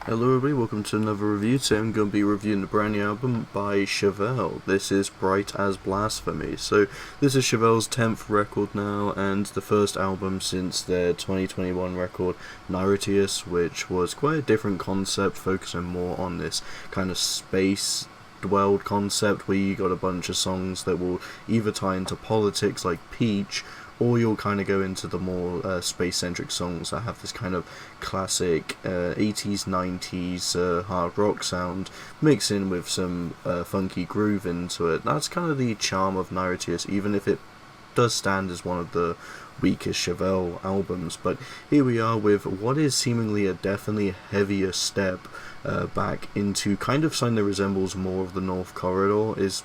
Hello everybody, welcome to another review. Today I'm going to be reviewing the brand new album by Chevelle. This is Bright as Blasphemy. So this is Chevelle's 10th record now, and the first album since their 2021 record Narratius, which was quite a different concept, focusing more on this kind of space dwelled concept where you got a bunch of songs that will either tie into politics like Peach, or you'll kind of go into the more space-centric songs that have this kind of classic 80s, 90s hard rock sound mixed in with some funky groove into it. That's kind of the charm of Narratius, even if it does stand as one of the weakest Chevelle albums. But here we are with what is seemingly a definitely heavier step back into kind of something that resembles more of the North Corridor, is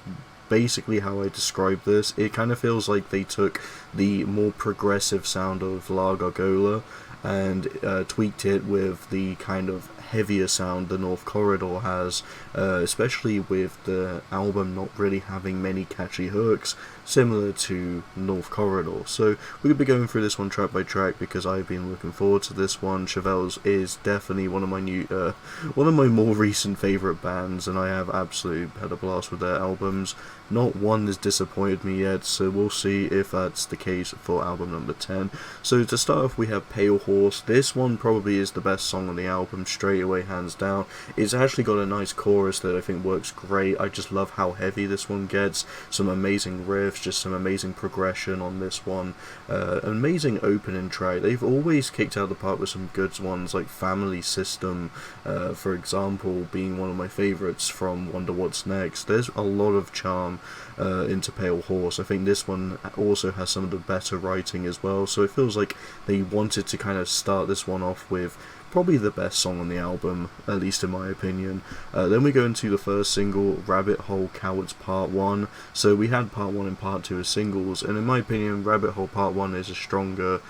basically how I describe this. It kind of feels like they took the more progressive sound of La Gargola and tweaked it with the kind of heavier sound the North Corridor has, especially with the album not really having many catchy hooks, similar to North Corridor. So we're going to be going through this one track by track because I've been looking forward to this one. Chevelle's is definitely one of my more recent favourite bands, and I have absolutely had a blast with their albums. Not one has disappointed me yet, so we'll see if that's the case for album number 10. So to start off, we have Pale Horse. This one probably is the best song on the album, straight away, hands down. It's actually got a nice chorus that I think works great. I just love how heavy this one gets. Some amazing riffs, just some amazing progression on this one. Amazing opening track. They've always kicked out the park with some good ones, like Family System, for example, being one of my favourites from Wonder What's Next. There's a lot of charm into Pale Horse. I think this one also has some of the better writing as well, so it feels like they wanted to kind of start this one off with probably the best song on the album, at least in my opinion. Then we go into the first single, Rabbit Hole Cowards Part 1. So we had Part 1 and Part 2 as singles, and in my opinion, Rabbit Hole Part 1 is a stronger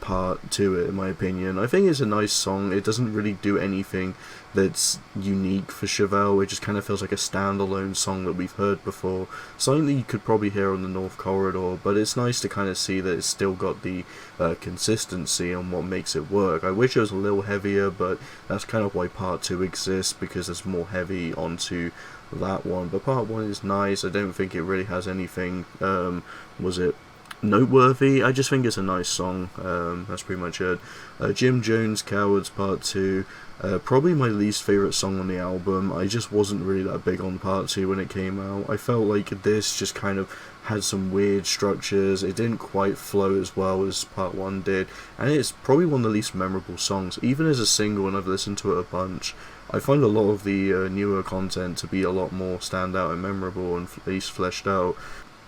part to it, in my opinion. I think it's a nice song. It doesn't really do anything that's unique for Chevelle. It just kind of feels like a standalone song that we've heard before, something that you could probably hear on the North Corridor, but it's nice to kind of see that it's still got the consistency on what makes it work. I wish it was a little heavier, but that's kind of why Part 2 exists, because there's more heavy onto that one. But Part 1 is nice. I don't think it really has anything noteworthy. I just think it's a nice song. That's pretty much it. Jim Jones Cowards Part 2, probably my least favourite song on the album. I just wasn't really that big on Part 2 when it came out. I felt like this just kind of had some weird structures. It didn't quite flow as well as Part 1 did, and it's probably one of the least memorable songs. Even as a single, and I've listened to it a bunch, I find a lot of the newer content to be a lot more standout and memorable and at least fleshed out.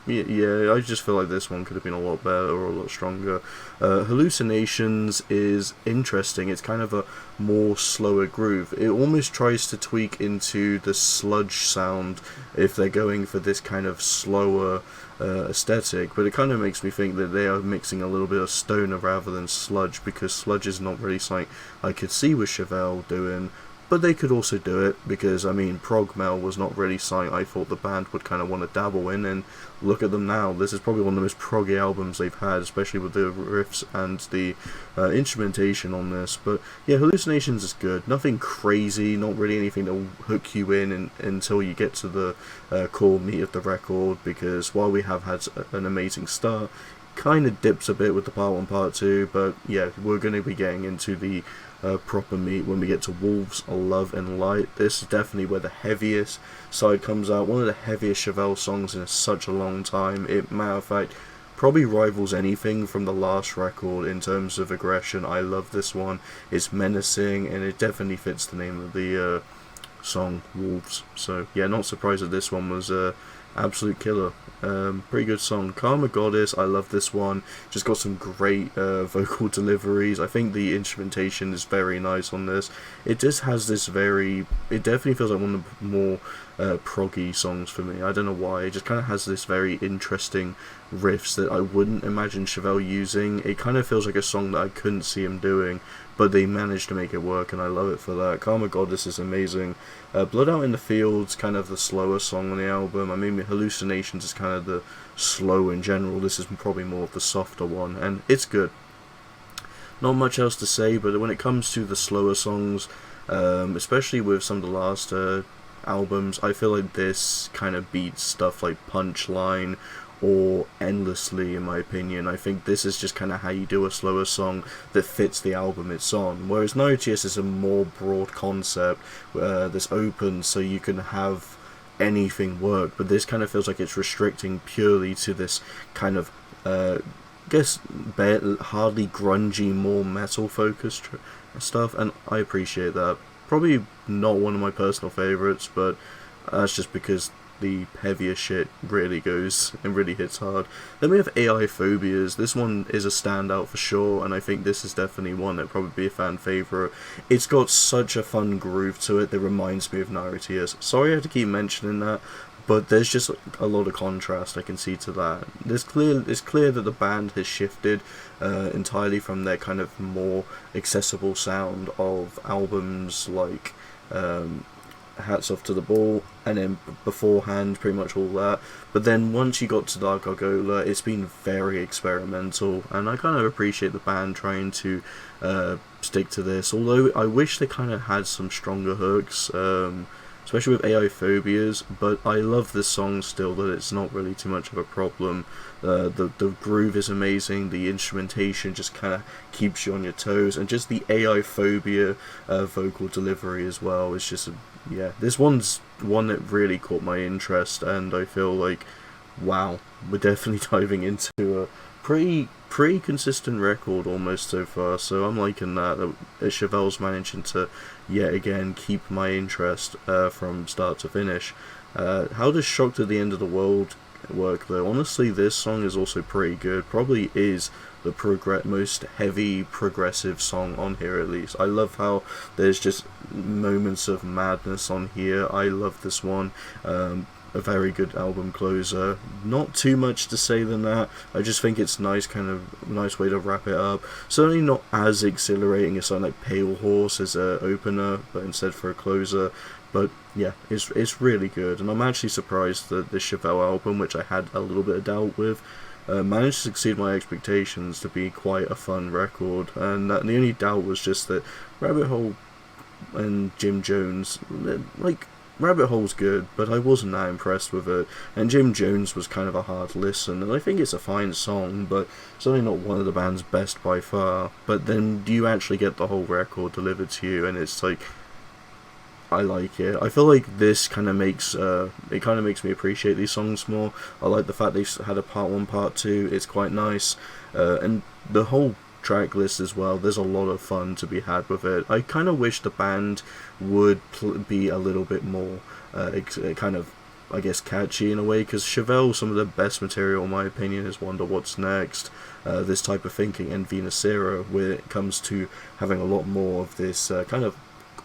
Yeah, I just feel like this one could have been a lot better or a lot stronger. Hallucinations is interesting. It's kind of a more slower groove. It almost tries to tweak into the sludge sound if they're going for this kind of slower aesthetic, but it kind of makes me think that they are mixing a little bit of stoner rather than sludge, because sludge is not really something I could see with Chevelle doing. But they could also do it, because, I mean, prog metal was not really something I thought the band would kind of want to dabble in, and look at them now. This is probably one of the most proggy albums they've had, especially with the riffs and the instrumentation on this. But yeah, Hallucinations is good. Nothing crazy, not really anything that will hook you in until you get to the core meat of the record, because while we have had an amazing start, kind of dips a bit with the Part 1, Part 2, but yeah, we're going to be getting into the proper meat when we get to Wolves, Love and Light. This is definitely where the heaviest side comes out. One of the heaviest Chevelle songs in such a long time. It, matter of fact, probably rivals anything from the last record in terms of aggression. I love this one. It's menacing, and it definitely fits the name of the song, Wolves. So yeah, not surprised that this one was absolute killer. Pretty good song. Karma Goddess, I love this one. Just got some great vocal deliveries. I think the instrumentation is very nice on this. It just has this it definitely feels like one of the more proggy songs for me. I don't know why. It just kind of has this very interesting riffs that I wouldn't imagine Chevelle using. It kind of feels like a song that I couldn't see him doing, but they managed to make it work, and I love it for that. Karma Goddess is amazing. Blood Out in the Fields, kind of the slower song on the album. I mean, Hallucinations is kind of the slow in general. This is probably more of the softer one, and it's good. not much else to say, but when it comes to the slower songs, especially with some of the last albums, I feel like this kind of beats stuff like Punchline or Endlessly, in my opinion. I think this is just kind of how you do a slower song that fits the album it's on, whereas No TS is a more broad concept that's open, so you can have anything work, but this kind of feels like it's restricting purely to this kind of hardly grungy, more metal focused stuff, and I appreciate that. Probably not one of my personal favourites, but that's just because the heavier shit really goes and really hits hard. Then we have AI Phobias. This one is a standout for sure, and I think this is definitely one that probably be a fan favourite. It's got such a fun groove to it that reminds me of Naira TS. Sorry I have to keep mentioning that, but there's just a lot of contrast I can see to that. It's clear that the band has shifted entirely from their kind of more accessible sound of albums like Hats Off to the Ball, and then beforehand pretty much all that, but then once you got to Gargola, it's been very experimental, and I kind of appreciate the band trying to stick to this, although I wish they kind of had some stronger hooks, especially with AI Phobias, but I love this song still, that it's not really too much of a problem. The groove is amazing, the instrumentation just kind of keeps you on your toes, and just the AI Phobia vocal delivery as well is just yeah, this one's one that really caught my interest, and I feel like, wow, we're definitely diving into a pretty consistent record almost so far, so I'm liking that Chevelle's managing to yet again keep my interest from start to finish. How does Shocked at the End of the World work though? Honestly, this song is also pretty good, probably is the most heavy progressive song on here, at least. I love how there's just moments of madness on here. I love this one. A very good album closer. Not too much to say than that. I just think it's nice way to wrap it up. Certainly not as exhilarating as something like Pale Horse as a opener, but instead for a closer. But yeah, it's really good, and I'm actually surprised that the Chevelle album, which I had a little bit of doubt with, managed to exceed my expectations to be quite a fun record. And the only doubt was just that Rabbit Hole and Jim Jones, like, Rabbit Hole's good, but I wasn't that impressed with it, and Jim Jones was kind of a hard listen, and I think it's a fine song, but certainly not one of the band's best by far. But then do you actually get the whole record delivered to you, and it's like, I like it. I feel like this kind of makes me appreciate these songs more. I like the fact they've had a part 1, part 2. It's quite nice, and the whole track list as well. There's a lot of fun to be had with it. I kind of wish the band would be a little bit more kind of, I guess, catchy in a way, because Chevelle, some of the best material in my opinion is Wonder What's Next, This Type of Thinking, and Venusera, where it comes to having a lot more of this kind of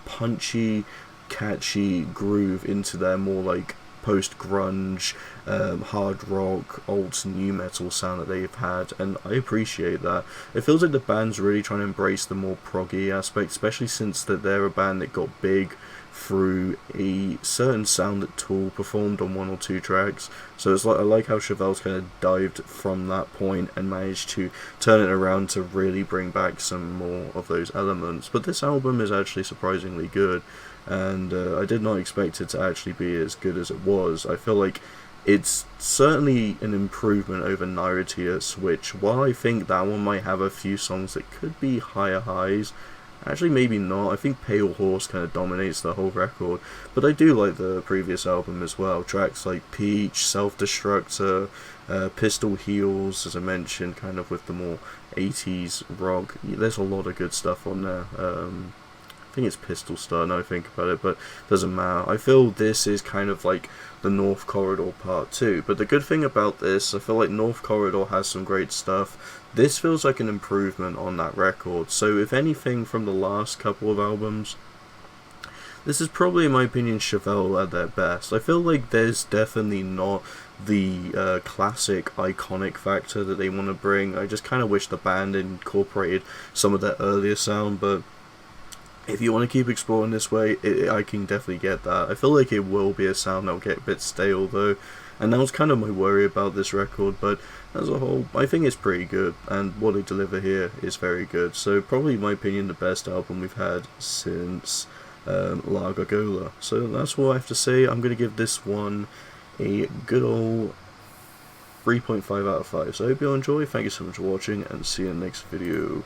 punchy, catchy groove into their more like post-grunge, hard rock, alt new metal sound that they've had, and I appreciate that. It feels like the band's really trying to embrace the more proggy aspect, especially since that they're a band that got big through a certain sound that Tool performed on 1 or 2 tracks. So it's like, I like how Chevelle's kind of dived from that point and managed to turn it around to really bring back some more of those elements. But this album is actually surprisingly good, and I did not expect it to actually be as good as it was. I feel like it's certainly an improvement over Naira TS, which, while I think that one might have a few songs that could be higher highs, actually maybe not. I think Pale Horse kind of dominates the whole record, but I do like the previous album as well. Tracks like Peach, Self-Destructor, Pistol Heels, as I mentioned, kind of with the more 80s rock. There's a lot of good stuff on there. I think it's Pistol Star now I think about it, but doesn't matter. I feel this is kind of like the North Corridor Part 2, but the good thing about this, I feel like North Corridor has some great stuff. This feels like an improvement on that record, so if anything from the last couple of albums, this is probably, in my opinion, Chevelle at their best. I feel like there's definitely not the classic iconic factor that they want to bring. I just kind of wish the band incorporated some of their earlier sound, but if you want to keep exploring this way, I can definitely get that. I feel like it will be a sound that'll get a bit stale though, And that was kind of my worry about this record, but as a whole, I think it's pretty good, and what they deliver here is very good. So probably, in my opinion, the best album we've had since La Gargola. So that's what I have to say. I'm going to give this one a good old 3.5 out of 5. So I hope you all enjoy, thank you so much for watching, and see you in the next video.